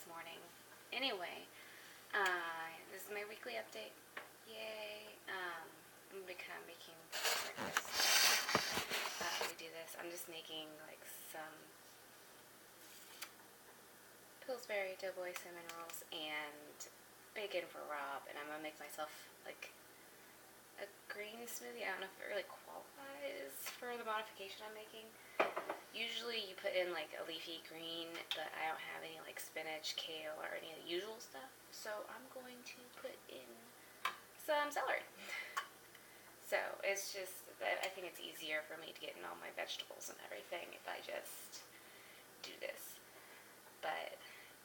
this morning. Anyway, this is my weekly update. Yay. I'm gonna be kind of making breakfast. We do this. I'm just making like some Pillsbury Doughboy cinnamon rolls and bacon for Rob, and I'm gonna make myself like a green smoothie. I don't know if it really qualifies for the modification I'm making. Usually you put in like a leafy green, but I don't have any like spinach, kale, or any of the usual stuff, so I'm going to put in some celery. So it's just, I think it's easier for me to get in all my vegetables and everything if I just do this. But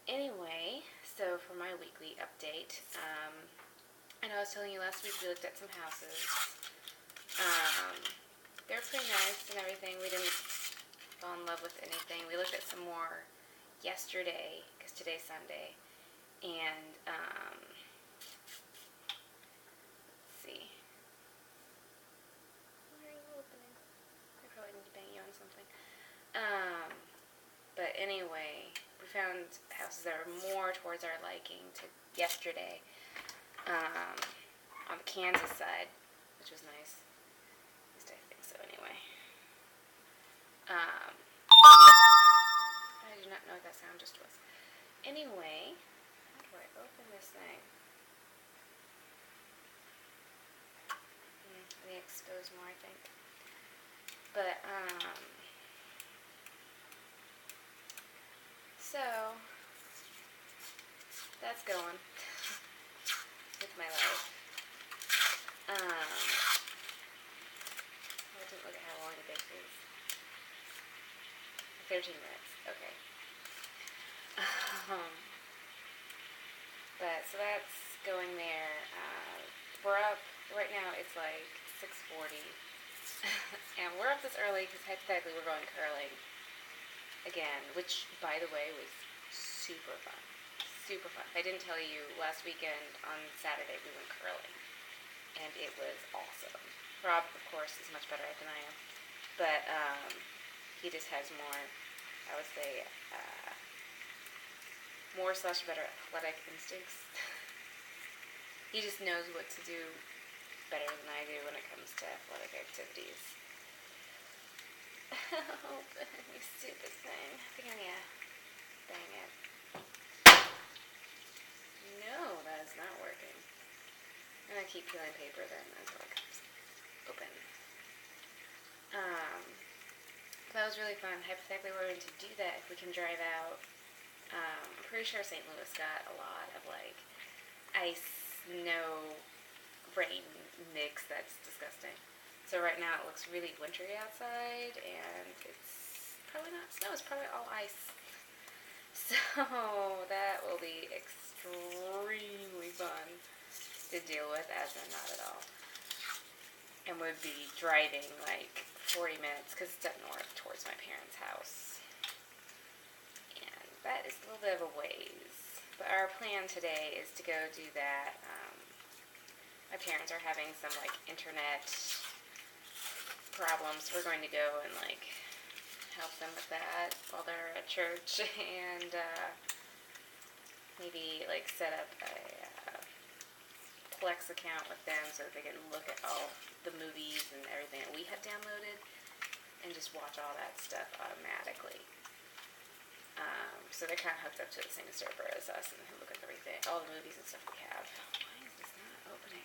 anyway, so for my weekly update, I know I was telling you last week we looked at some houses. They're pretty nice and everything. We didn't fall in love with anything. We looked at some more yesterday, because today's Sunday, and let's see. Why are you opening? I probably need to bang you on something. But anyway, we found houses that are more towards our liking to yesterday, on the Kansas side, which was nice. At least I think so anyway. I do not know what that sound just was. Anyway, how do I open this thing? They expose more, I think. But, so, that's going with my life. I didn't look at how long the bake is. 13 minutes, okay. But, so that's going there. We're up, right now it's like 6:40. And we're up this early because hypothetically we're going curling again, which, by the way, was super fun. Super fun. If I didn't tell you, last weekend on Saturday we went curling, and it was awesome. Rob, of course, is much better at it than I am, but he just has more, I would say, more/better athletic instincts. He just knows what to do better than I do when it comes to athletic activities. Oh, you stupid thing. I think I'm gonna bang it. No, that is not working. I'm gonna keep peeling paper then until it comes open. That was really fun. Hypothetically, we're going to do that if we can drive out. I'm pretty sure St. Louis got a lot of like ice, snow, rain mix. That's disgusting. So right now it looks really wintry outside, and it's probably not snow. It's probably all ice. So that will be extremely fun to deal with, as in not at all. And would be driving like 40 minutes because it's up north towards my parents' house. And that is a little bit of a ways. But our plan today is to go do that. My parents are having some like internet problems. We're going to go and like help them with that while they're at church, and maybe like set up a Plex account with them so that they can look at all the movies and everything that we have downloaded and just watch all that stuff automatically. So they're kind of hooked up to the same server as us and can look at everything, all the movies and stuff we have. Why is this not opening?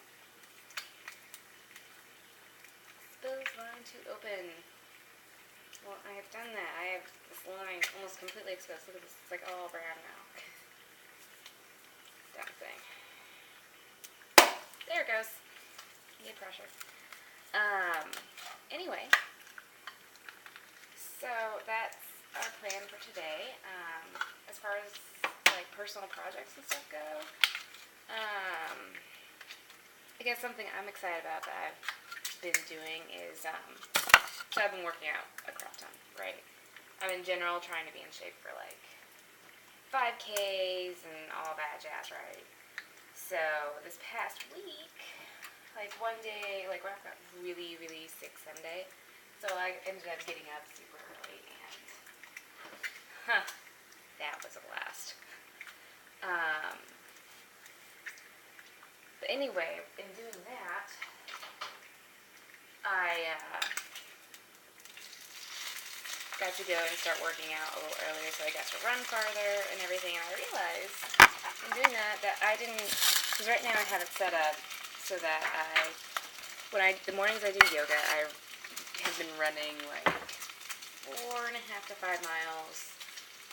Spills line to open. Well, I have done that. I have this line almost completely exposed. Look at this. It's like all brown now. Dumb thing. There it goes. Need pressure. Anyway. So that's our plan for today. As far as like personal projects and stuff go, I guess something I'm excited about that I've been doing is, so I've been working out a crap ton, right? I'm in general trying to be in shape for like 5Ks and all that jazz, right? So this past week, like one day, like Rob got really, really sick Sunday, so I ended up getting up super early, and that was a blast. anyway, in doing that, I got to go and start working out a little earlier, so I got to run farther and everything, and I realized in doing that I didn't, because right now I have it set up so that the mornings I do yoga, I have been running like 4.5 to 5 miles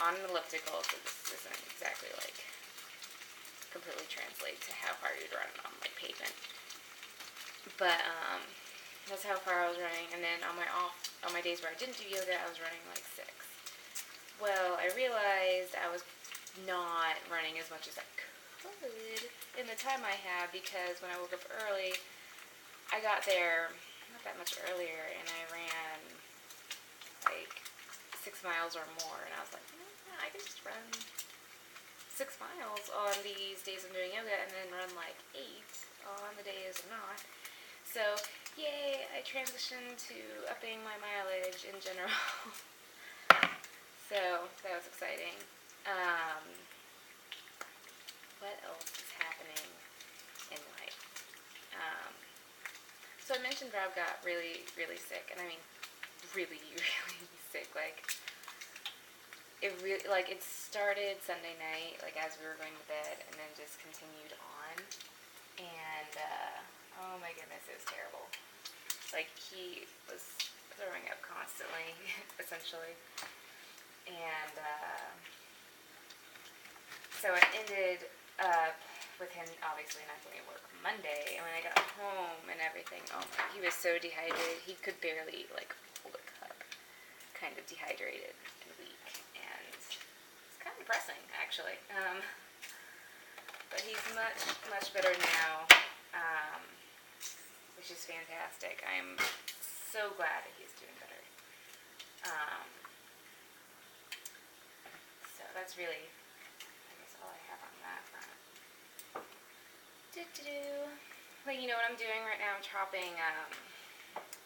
on an elliptical, so this isn't exactly like completely translate to how far you'd run on like pavement. But that's how far I was running, and then on my days where I didn't do yoga, I was running like 6. Well, I realized I was not running as much as I could in the time I had, because when I woke up early, I got there not that much earlier, and I ran like 6 miles or more, and I was like, I can just run 6 miles on these days I'm doing yoga, and then run like 8 on the days I'm not. So, yay, I transitioned to upping my mileage in general. So, that was exciting. What else is happening in life? So I mentioned Rob got really, really sick, and I mean, really, really sick. It started Sunday night, like as we were going to bed, and then just continued on. And oh my goodness, it was terrible. Like, he was throwing up constantly, essentially. And so it ended up with him obviously not going to work Monday. And when I got home and everything, he was so dehydrated. He could barely like hold a cup. Kind of dehydrated and weak, and it's kind of depressing actually. But he's much, much better now, which is fantastic. I'm so glad that he's doing better. So that's really, I guess, all I have on that front. Well, you know what I'm doing right now? I'm chopping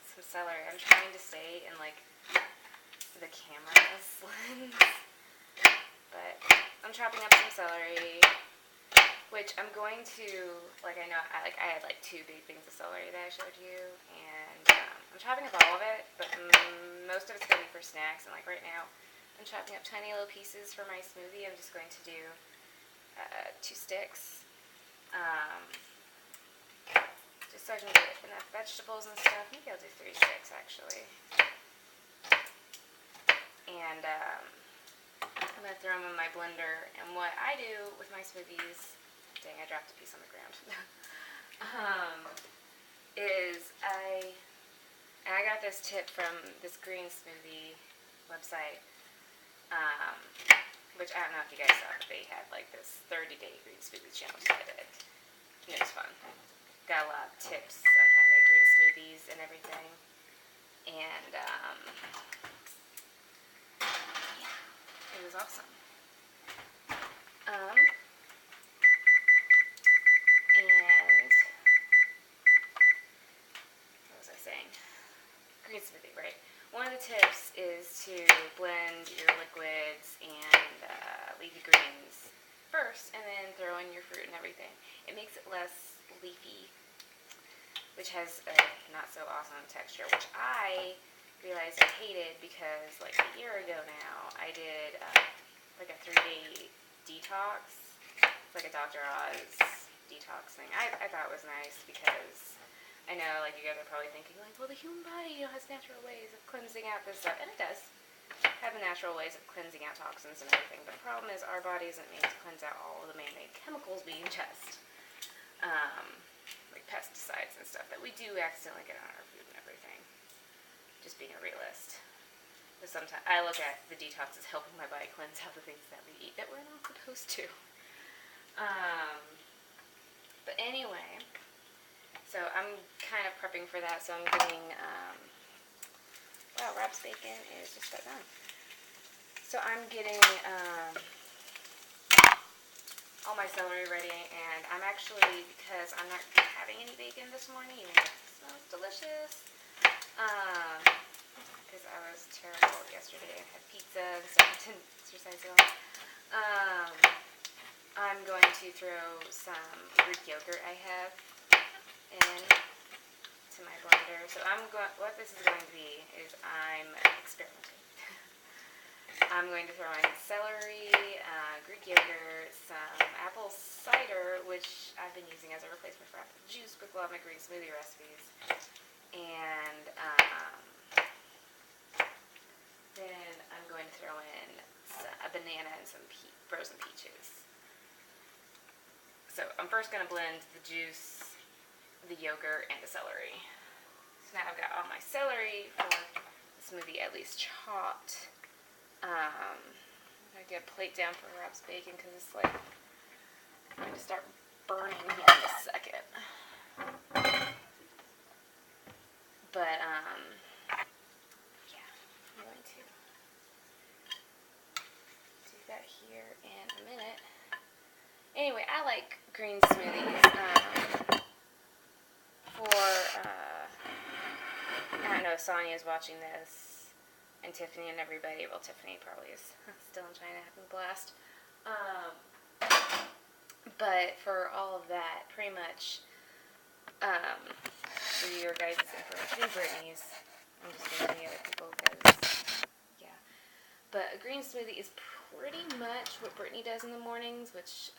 some celery. I'm trying to stay in like the camera's lens, but I'm chopping up some celery, which I'm going to, like, I know I had like 2 big things of celery that I showed you, and I'm chopping up all of it, but most of it's going to be for snacks. And like right now, I'm chopping up tiny little pieces for my smoothie. I'm just going to do 2 sticks. Just so I can get enough vegetables and stuff. Maybe I'll do 3 sticks actually. And I'm going to throw them in my blender. And what I do with my smoothies, dang, I dropped a piece on the ground, is I got this tip from this green smoothie website, which I don't know if you guys saw, but they had like this 30-day green smoothie challenge that I did. And it was fun. Got a lot of tips on how to make green smoothies and everything. And yeah, it was awesome. And what was I saying? Green smoothie, right? One of the tips is to blend your liquids and leafy greens first, and then throw in your fruit and everything. It makes it less leafy, which has a not so awesome texture, which I realized I hated because like a year ago now, I did like a 3-day detox, like a Dr. Oz detox thing. I thought it was nice because I know like you guys are probably thinking like, well, the human body has natural ways of cleansing out this stuff, and it does have the natural ways of cleansing out toxins and everything, but the problem is our body isn't made to cleanse out all of the man-made chemicals we ingest, like pesticides and stuff that we do accidentally get on our food and everything. Just being a realist. But sometimes I look at the detox as helping my body cleanse out the things that we eat that we're not supposed to. But anyway, so I'm kind of prepping for that, so I'm getting, wow, Rob's bacon is just about done. So I'm getting all my celery ready, and I'm actually, because I'm not having any bacon this morning, even though it smells delicious, because I was terrible yesterday and had pizza and stuff, I didn't exercise at all. I'm going to throw some Greek yogurt I have in to my blender. So what this is going to be is I'm experimenting. I'm going to throw in celery, Greek yogurt, some apple cider, which I've been using as a replacement for apple juice with a lot of my green smoothie recipes, and then I'm going to throw in a banana and some frozen peaches. So I'm first going to blend the juice, the yogurt, and the celery. So now I've got all my celery for the smoothie at least chopped. I'm going to get a plate down for Rob's bacon because it's like going to start burning here in a second. But, yeah, I'm going to do that here in a minute. Anyway, I like green smoothies I don't know, Sonia's watching this, and Tiffany and everybody. Well, Tiffany probably is still in China having a blast. But for all of that, pretty much, for your guys' information, Brittany's, I'm just going to the other people because, yeah. But a green smoothie is pretty much what Brittany does in the mornings, which,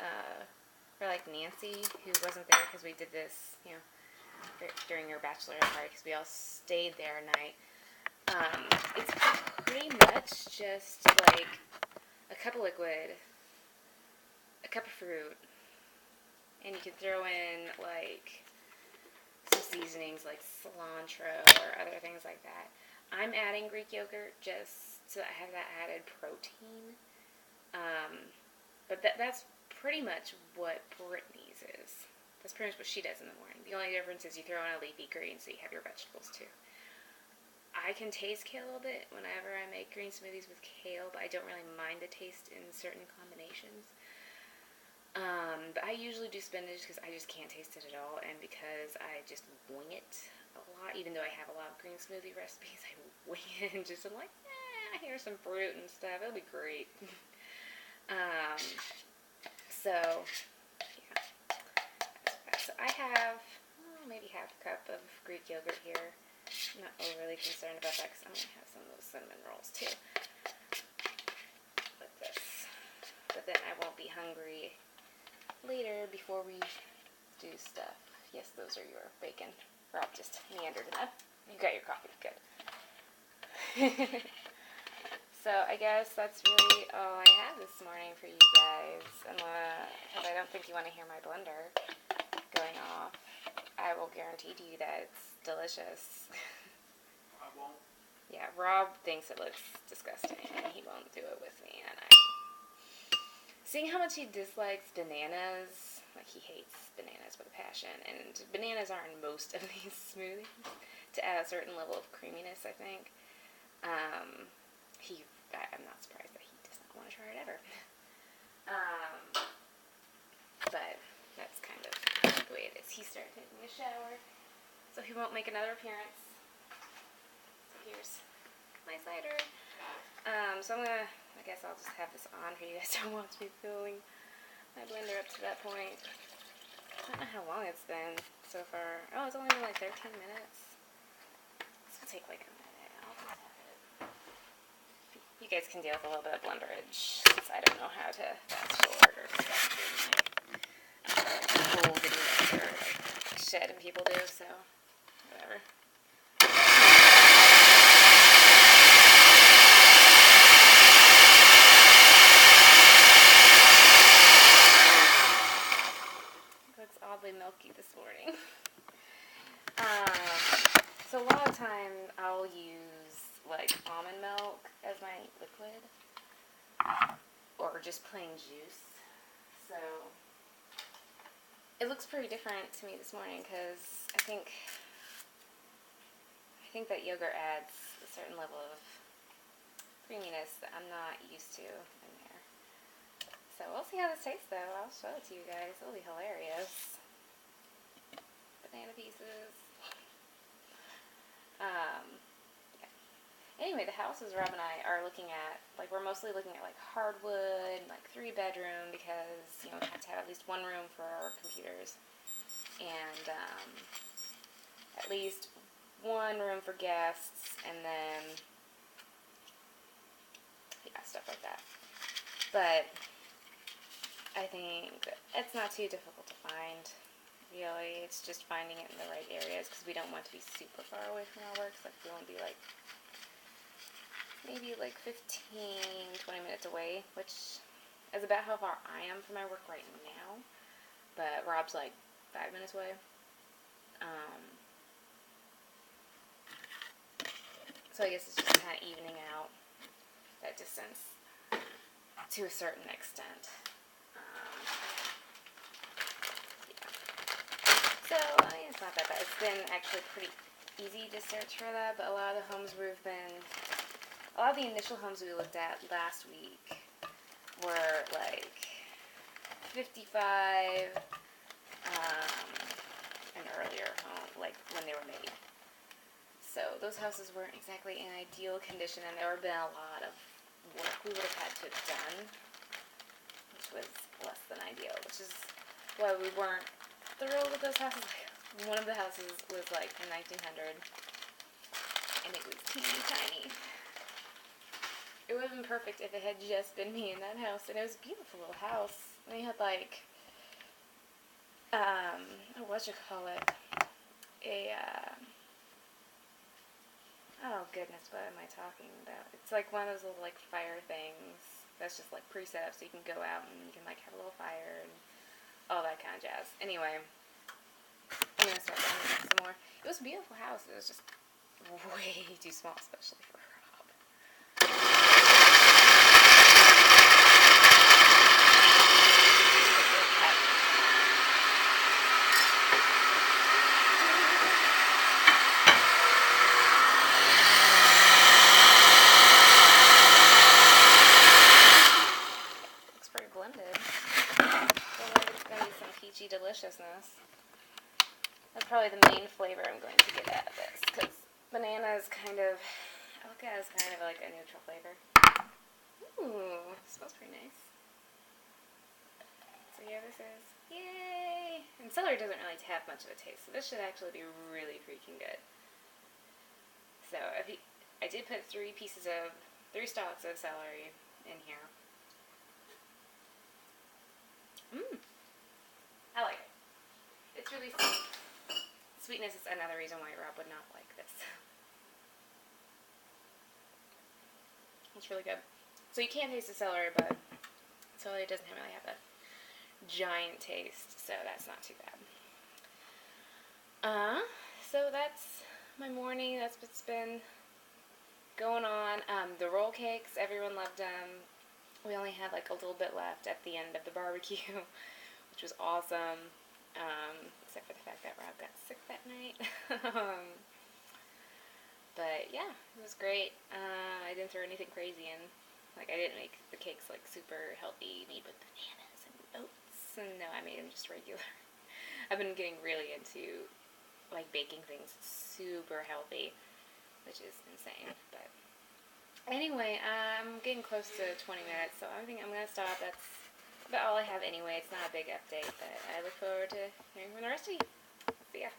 for like Nancy, who wasn't there because we did this, you know, during her bachelorette party because we all stayed there a night. It's pretty much just like a cup of liquid, a cup of fruit, and you can throw in like some seasonings like cilantro or other things like that. I'm adding Greek yogurt just so I have that added protein. But that's pretty much what Brittany's is. That's pretty much what she does in the morning. The only difference is you throw in a leafy green so you have your vegetables too. I can taste kale a little bit whenever I make green smoothies with kale, but I don't really mind the taste in certain combinations. But I usually do spinach because I just can't taste it at all, and because I just wing it a lot, even though I have a lot of green smoothie recipes, I wing it and just I'm like, here's some fruit and stuff, it'll be great. So, yeah. So I have maybe half a cup of Greek yogurt here. I'm not overly concerned about that because I'm going to have some of those cinnamon rolls too. Like this. But then I won't be hungry later before we do stuff. Yes, those are your bacon. Rob just meandered in that. You got your coffee. Good. So I guess that's really all I have this morning for you guys. Because I don't think you want to hear my blender going off. I will guarantee to you that it's delicious. I won't. Yeah, Rob thinks it looks disgusting, and he won't do it with me. And seeing how much he dislikes bananas, like he hates bananas with a passion, and bananas are in most of these smoothies to add a certain level of creaminess, I think. I'm not surprised that he does not want to try it ever. But that's kind of the way it is. He started taking a shower, so he won't make another appearance. So here's my cider. So I guess I'll just have this on for you guys to watch me filling my blender up to that point. I don't know how long it's been so far. Oh, it's only been like 13 minutes. This will take like a minute. I'll just have it. You guys can deal with a little bit of blenderage since I don't know how to fast forward or stuff. Like, old videos or like shit and people do, so whatever. It's oddly milky this morning. So a lot of times I'll use like almond milk as my liquid, or just plain juice. So it looks pretty different to me this morning because I think that yogurt adds a certain level of creaminess that I'm not used to in there. So we'll see how this tastes though. I'll show it to you guys. It'll be hilarious. Banana pieces. Yeah. Anyway, the houses Rob and I are looking at, like we're mostly looking at like hardwood, like 3-bedroom because, you know, we have to have at least one room for our computers. and at least one room for guests, and then, yeah, stuff like that. But I think it's not too difficult to find, really. It's just finding it in the right areas, because we don't want to be super far away from our work. Like, we want to be, like, maybe, like, 15, 20 minutes away, which is about how far I am from my work right now. But Rob's, like, 5 minutes away. So I guess it's just kind of evening out that distance to a certain extent. Yeah. So, I mean, it's not that bad. It's been actually pretty easy to search for that, but a lot of the initial homes we looked at last week were like 55 and earlier home, like when they were made. So those houses weren't exactly in ideal condition, and there would have been a lot of work we would have had to have done, which was less than ideal, which is why we weren't thrilled with those houses. Like, one of the houses was like from 1900, and it was teeny tiny. It would have been perfect if it had just been me in that house, and it was a beautiful little house. And they had like, oh goodness, what am I talking about? It's like one of those little like fire things that's just like preset up, so you can go out and you can like have a little fire and all that kind of jazz. Anyway, I'm gonna start doing that some more. It was a beautiful house. It was just way too small, especially for Rob. Deliciousness. That's probably the main flavor I'm going to get out of this, because banana is kind of, I look at it as kind of like a neutral flavor. Ooh, it smells pretty nice. So yeah, this is, yay! And celery doesn't really have much of a taste, so this should actually be really freaking good. So I did put 3 stalks of celery in here. I like it. It's really sweet. Sweetness is another reason why Rob would not like this. It's really good. So you can taste the celery, but celery doesn't really have a giant taste, so that's not too bad. So that's my morning. That's what's been going on. The roll cakes, everyone loved them. We only had like a little bit left at the end of the barbecue, which was awesome, except for the fact that Rob got sick that night. But yeah, it was great. I didn't throw anything crazy in. Like, I didn't make the cakes like super healthy, made with bananas and oats, and no, I made them just regular. I've been getting really into like baking things super healthy, which is insane. But anyway, I'm getting close to 20 minutes, so I think I'm gonna stop. That's about all I have anyway. It's not a big update, but I look forward to hearing from the rest of you. See ya.